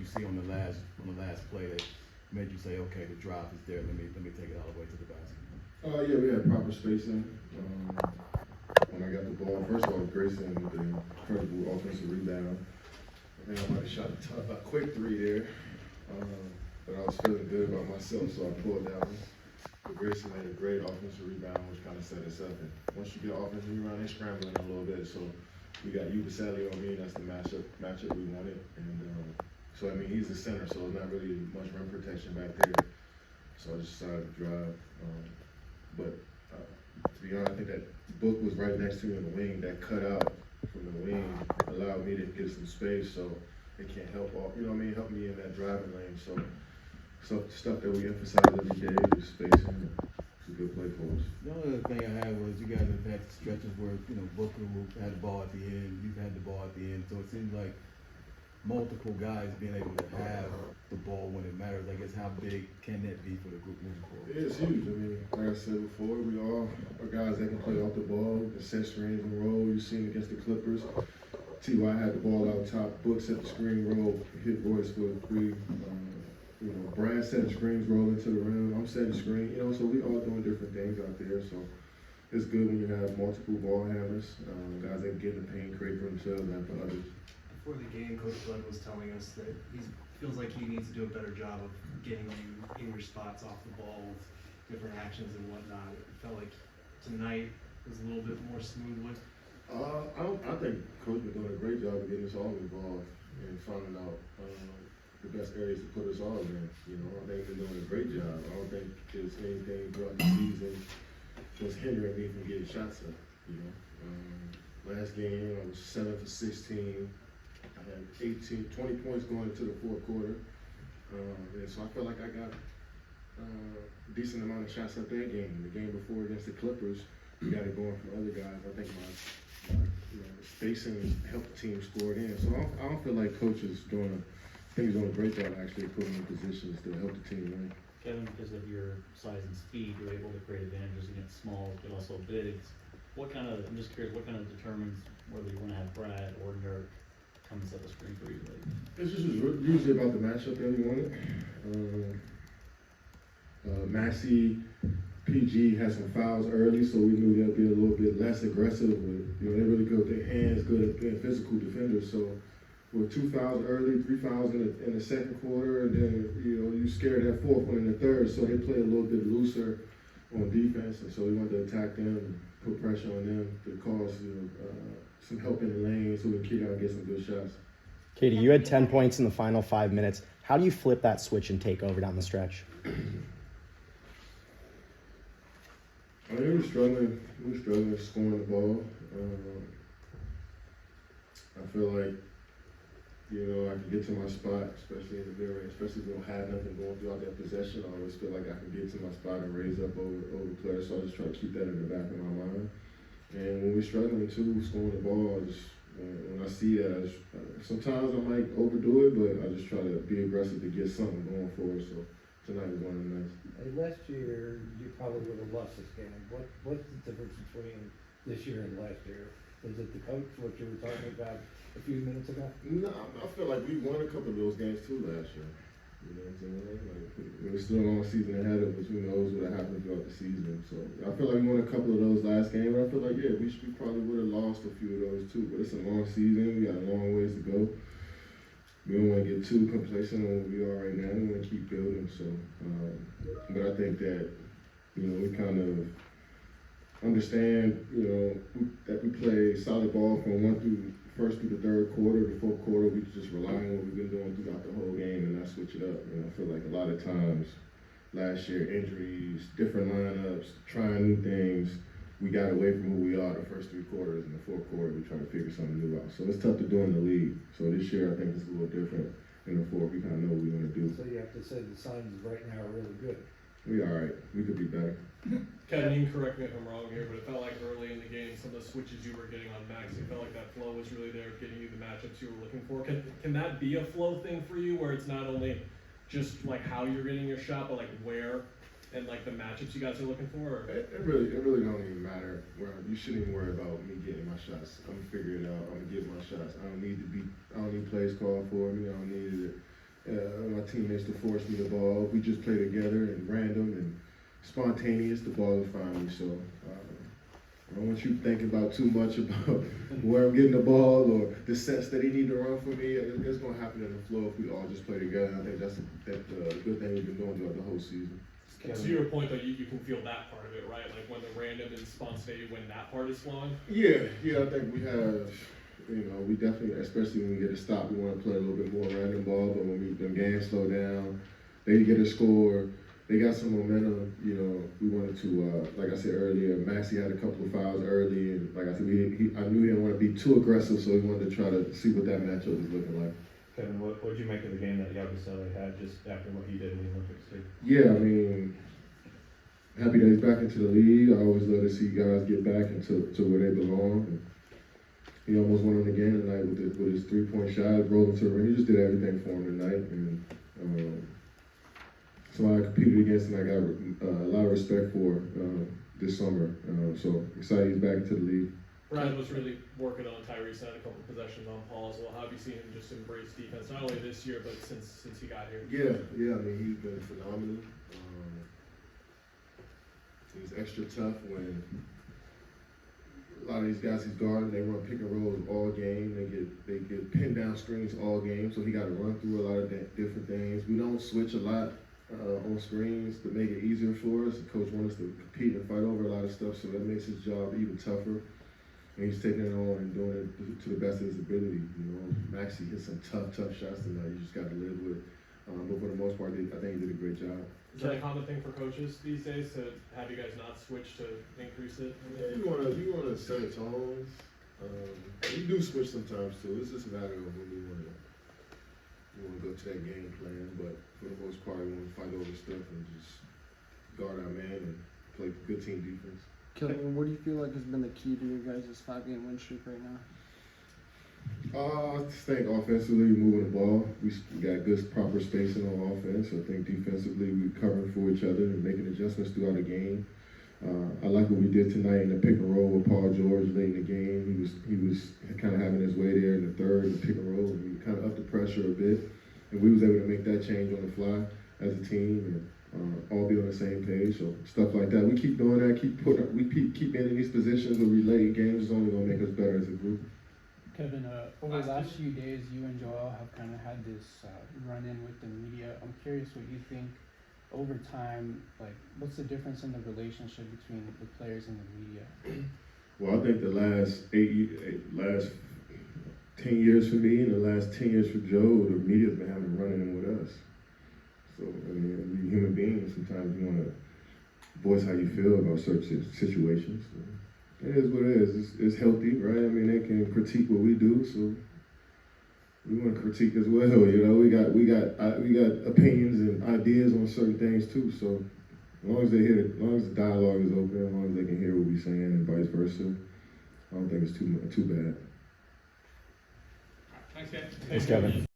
see on the last play that made you say, okay, the drive is there. Let me take it all the way to the basket? Yeah, we had proper spacing. When I got the ball, first of all, Grayson with the incredible offensive rebound. I think I might have shot a quick three there, but I was feeling good about myself, so I pulled that one. But Grayson made a great offensive rebound, which kind of set us up. And once you get offensive rebound, they're scrambling a little bit, so we got Ubaselli on me. That's the matchup we wanted. And so I mean, he's the center, so there's not really much rim protection back there. So I just decided to drive. But to be honest, I think that Book was right next to me in the wing. That cut out from the wing allowed me to get some space, so it can't help help me in that driving lane. So stuff that we emphasize every day is spacing. It's a good play for us. The only other thing I had was you guys have had stretches where, Booker had the ball at the end, you've had the ball at the end, so it seems like multiple guys being able to have the ball when it matters. I guess how big can that be for the group moving forward? It's huge. I mean, like I said before, we all are guys that can play off the ball, can set screens and roll. You've seen against the Clippers. T.Y. had the ball out top, Book set the screen roll, hit Royce for a three. Brad set the screens roll into the rim. I'm setting the screen. So we all doing different things out there. So it's good when you have multiple ball handlers, guys that can get in the paint, create for themselves and for others. Before the game, Coach Bud was telling us that he feels like he needs to do a better job of getting you in your spots off the ball with different actions and whatnot. It felt like tonight was a little bit more smooth. I think Coach been doing a great job of getting us all involved and finding out the best areas to put us all in. I think they're doing a great job. I don't think there's anything throughout the season that's hindering me from getting shots up. Last game I was 7 for 16. I had 20 points going into the fourth quarter. And so I feel like I got a decent amount of shots up that game. The game before against the Clippers, we got it going from other guys. I think my spacing helped the team score it in. So I don't feel like Coach is doing a great job actually putting in positions to help the team win. Kevin, because of your size and speed, you're able to create advantages against smalls, but also bigs. I'm just curious, what kind of determines whether you want to have Brad or Nurk come and set the screen for you? It's just usually about the matchup that we wanted. Massey, PG had some fouls early, so we knew they'd be a little bit less aggressive. They're really good with their hands, good at being physical defenders. So with 2 fouls early, 3 fouls in the second quarter, and then you scared that fourth one in the third, so they play a little bit looser on defense, and so we wanted to attack them and put pressure on them to cause some help in the lane so we can kick out and get some good shots. Katie, you had 10 points in the final 5 minutes. How do you flip that switch and take over down the stretch? We were struggling scoring the ball. I feel like, I can get to my spot, especially in the mid-range, especially if we don't have nothing going throughout that possession. I always feel like I can get to my spot and raise up over players, so I just try to keep that in the back of my mind. And when we're struggling too, scoring the ball, when I see that, sometimes I might overdo it, but I just try to be aggressive to get something going for us. So tonight was one of the nights. Hey, last year, you probably would have lost this game. What's the difference between this year and last year? Is it the coach, what you were talking about a few minutes ago? No, I feel like we won a couple of those games too last year. You know what I'm saying? Like, we're still a long season ahead of us. Who knows what happened throughout the season? So I feel like we won a couple of those last games. I feel like, we probably would have lost a few of those too. But it's a long season. We got a long ways to go. We don't want to get too complacent on where we are right now. We want to keep building. So, but I think that, we kind of understand, that we play solid ball from first through the third quarter. The fourth quarter, we just rely on what we've been doing throughout the whole game and not switch it up. I feel like a lot of times last year, injuries, different lineups, trying new things, we got away from who we are the first 3 quarters. In the fourth quarter, we try to figure something new out. So it's tough to do in the league. So this year, I think it's a little different. In the fourth, we kind of know what we want to do. So you have to say the signs right now are really good. We all right. We could be better. Kevin, you can correct me if I'm wrong here, but it felt like early in the game, some of the switches you were getting on Max, it felt like that flow was really there, getting you the matchups you were looking for. Can that be a flow thing for you, where it's not only just like how you're getting your shot, but like where and like the matchups you guys are looking for? It really don't even matter. You shouldn't even worry about me getting my shots. I'm gonna figure it out. I'm gonna get my shots. I don't need plays called for me. I don't need it. my teammates to force me the ball. We just play together and random and spontaneous. The ball will find me. So I don't want you thinking about too much about where I'm getting the ball or the sets that he need to run for me. It's going to happen in the flow if we all just play together. I think that's a good thing we've been doing throughout the whole season. To your point though, you can feel that part of it, right? Like when the random and spontaneity, when that part is flowing. Yeah, I think we have, we definitely, especially when we get a stop, we want to play a little bit more random ball, but when the games slow down, they get a score, they got some momentum, we wanted to, like I said earlier, Maxey had a couple of fouls early, and like I said, I knew he didn't want to be too aggressive, so he wanted to try to see what that matchup was looking like. Kevin, what did you make of the game that Yabusele had just after what he did in the Olympics too? Yeah, happy that he's back into the league. I always love to see guys get back into where they belong. And he almost won him again tonight with his 3-point shot, rolling to the ring. He just did everything for him tonight. And somebody I competed against and I got a lot of respect for this summer. So excited he's back into the league. Brad was really working on Tyrese, had a couple of possessions on Paul as well. How have you seen him just embrace defense, not only this year, but since he got here? Yeah, he's been phenomenal. He's extra tough when a lot of these guys he's guarding, they run pick and rolls all game. They get pinned down screens all game, so he got to run through a lot of different things. We don't switch a lot on screens to make it easier for us. The coach wants us to compete and fight over a lot of stuff, so that makes his job even tougher. And he's taking it on and doing it to the best of his ability. Maxey hit some tough shots tonight. You just got to live with it. But for the most part, I think he did a great job. Is that a common thing for coaches these days to have you guys not switch to increase it? Yeah, you wanna set a tone. You do switch sometimes too. It's just a matter of when you wanna go to that game plan. But for the most part, we wanna fight over stuff and just guard our man and play good team defense. Kevin, what do you feel like has been the key to your guys' 5-game win streak right now? I just think offensively, we're moving the ball. We got good, proper spacing on offense. I think defensively, we're covering for each other and making adjustments throughout the game. I like what we did tonight in the pick and roll with Paul George late in the game. He was kind of having his way there in the third, in the pick and roll, and we kind of upped the pressure a bit. And we was able to make that change on the fly as a team and all be on the same page. So stuff like that. We keep doing that. Keep being in these positions where we late in games is only going to make us better as a group. Kevin, over the last few days, you and Joel have kind of had this run-in with the media. I'm curious what you think over time, like, what's the difference in the relationship between the players and the media? Well, I think the last 10 years for me and the last 10 years for Joe, the media's been having a run-in with us. So, we human beings, sometimes you want to voice how you feel about certain situations. So. It is what it is. It's healthy, right? They can critique what we do, so we want to critique as well. We got opinions and ideas on certain things too. So as long as they hear, as long as the dialogue is open, as long as they can hear what we're saying and vice versa, I don't think it's too bad. Thanks, guys. Thanks, Kevin.